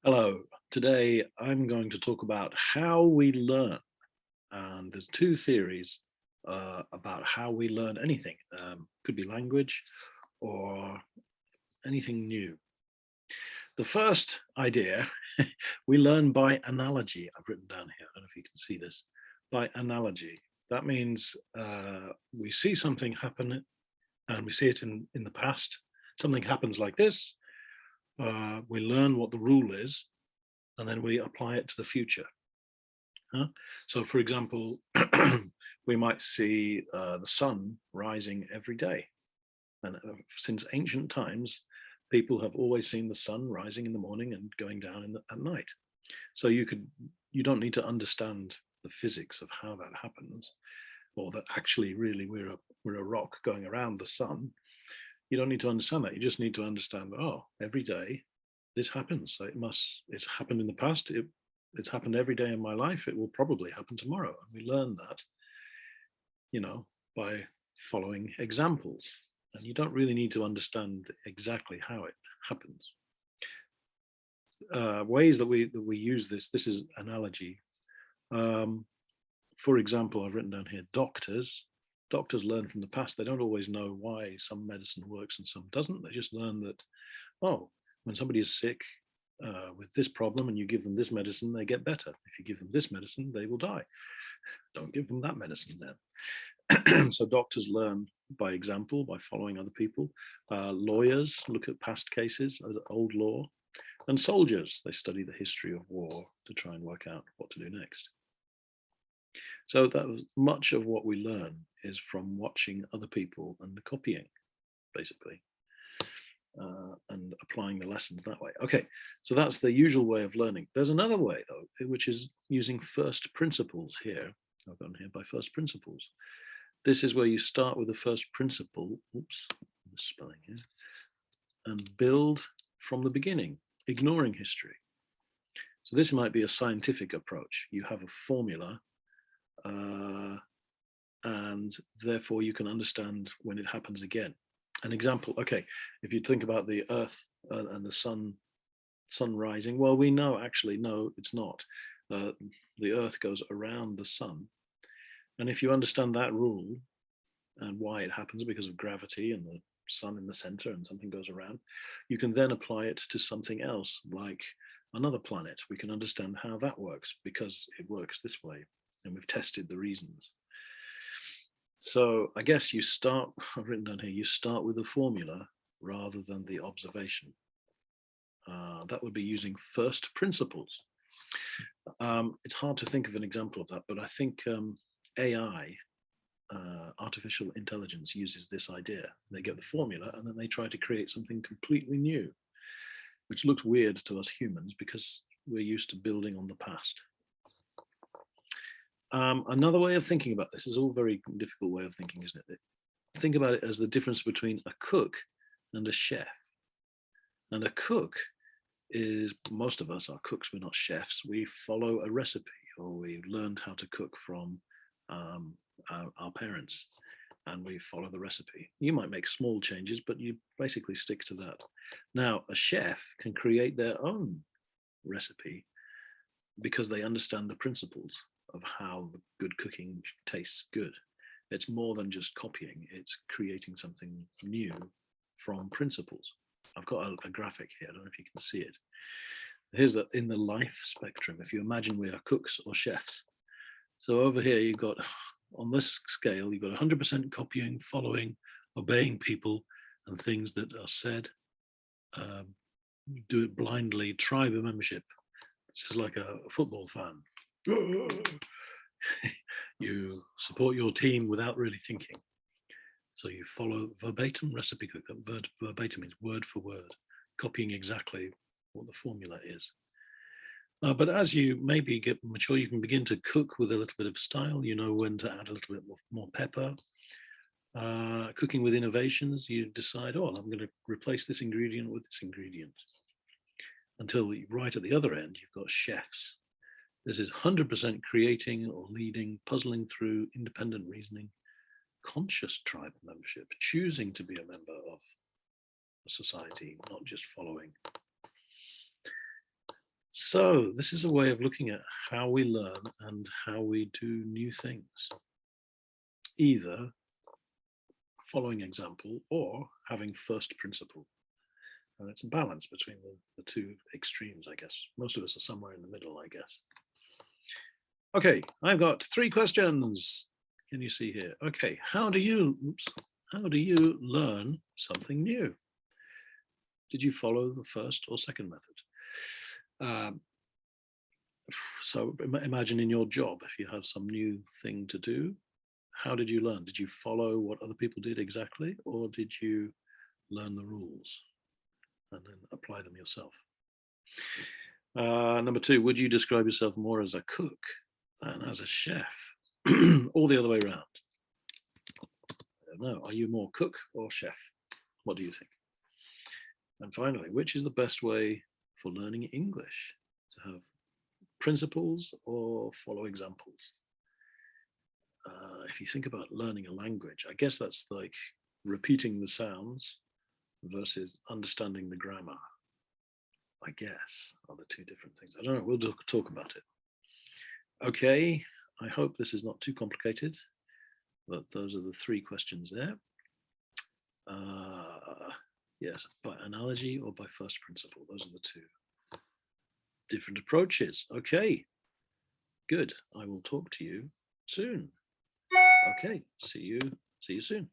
Hello, today I'm going to talk about how we learn. And there's two theories about how we learn anything. Could be language or anything new. The first idea, we learn by analogy. I've written down here, I don't know if you can see this, by analogy. That means we see something happen and we see it in the past. Something happens like this. We learn what the rule is, and then we apply it to the future. So, for example, we might see the sun rising every day. And since ancient times, people have always seen the sun rising in the morning and going down at night. So you don't need to understand the physics of how that happens, or that actually really we're a rock going around the sun. You don't need to understand that. You just need to understand, oh, every day this happens. So it's happened in the past. It's happened every day in my life. It will probably happen tomorrow. And we learn that, by following examples. And you don't really need to understand exactly how it happens. Ways that we use this is analogy. For example, I've written down here, doctors learn from the past. They don't always know why some medicine works and some doesn't. They just learn that, oh, when somebody is sick with this problem and you give them this medicine, they get better. If you give them this medicine, they will die. Don't give them that medicine then. So doctors learn by example, by following other people. Lawyers look at past cases, old law. And soldiers, they study the history of war to try and work out what to do next. So that was much of what we learn is from watching other people and copying, basically, and applying the lessons that way. Okay, so that's the usual way of learning. There's another way, though, which is using first principles here. I've gone here by first principles. This is where you start with the first principle, oops, spelling here, and build from the beginning, ignoring history. So this might be a scientific approach. You have a formula, and therefore you can understand when it happens again. An example, okay, if you think about the earth and the sun rising, well, we know actually, no, it's not. The earth goes around the sun. And if you understand that rule and why it happens because of gravity and the sun in the center and something goes around, you can then apply it to something else like another planet. We can understand how that works because it works this way and we've tested the reasons. So I guess I've written down here, you start with the formula rather than the observation. That would be using first principles. It's hard to think of an example of that, but I think AI, artificial intelligence, uses this idea. They get the formula and then they try to create something completely new, which looks weird to us humans because we're used to building on the past. Another way of thinking about this is all very difficult way of thinking, isn't it? Think about it as the difference between a cook and a chef. And a cook is, most of us are cooks, we're not chefs. We follow a recipe, or we learned how to cook from our parents, and we follow the recipe. You might make small changes, but you basically stick to that. Now, a chef can create their own recipe because they understand the principles of how good cooking tastes good. It's more than just copying, it's creating something new from principles. I've got a graphic here, I don't know if you can see it. Here's that in the life spectrum, if you imagine we are cooks or chefs. So over here, you've got, on this scale, you've got 100% copying, following, obeying people and things that are said. Do it blindly, tribe membership. This is like a football fan. You support your team without really thinking. So you follow verbatim recipe cook. That word verbatim means word for word, copying exactly what the formula is. But as you maybe get mature, you can begin to cook with a little bit of style. You know when to add a little bit more pepper. Cooking with innovations, you decide, oh, I'm going to replace this ingredient with this ingredient. Until right at the other end, you've got chefs. This is 100% creating or leading, puzzling through, independent reasoning, conscious tribe membership, choosing to be a member of a society, not just following. So this is a way of looking at how we learn and how we do new things, either following example or having first principle. And it's a balance between the two extremes, I guess. Most of us are somewhere in the middle, I guess. Okay, I've got 3 questions. Can you see here? Okay, how do you learn something new? Did you follow the first or second method? So imagine in your job, if you have some new thing to do, how did you learn? Did you follow what other people did exactly, or did you learn the rules and then apply them yourself? Number 2, would you describe yourself more as a cook than as a chef, or the other way around? I don't know. Are you more cook or chef? What do you think? And finally, which is the best way for learning English? To have principles or follow examples? If you think about learning a language, I guess that's like repeating the sounds versus understanding the grammar, I guess, are the 2 different things. I don't know. We'll talk about it. Okay. I hope this is not too complicated, but those are the 3 questions there. Yes, by analogy or by first principle. Those are the 2 different approaches. Okay, good. I will talk to you soon. Okay, see you soon.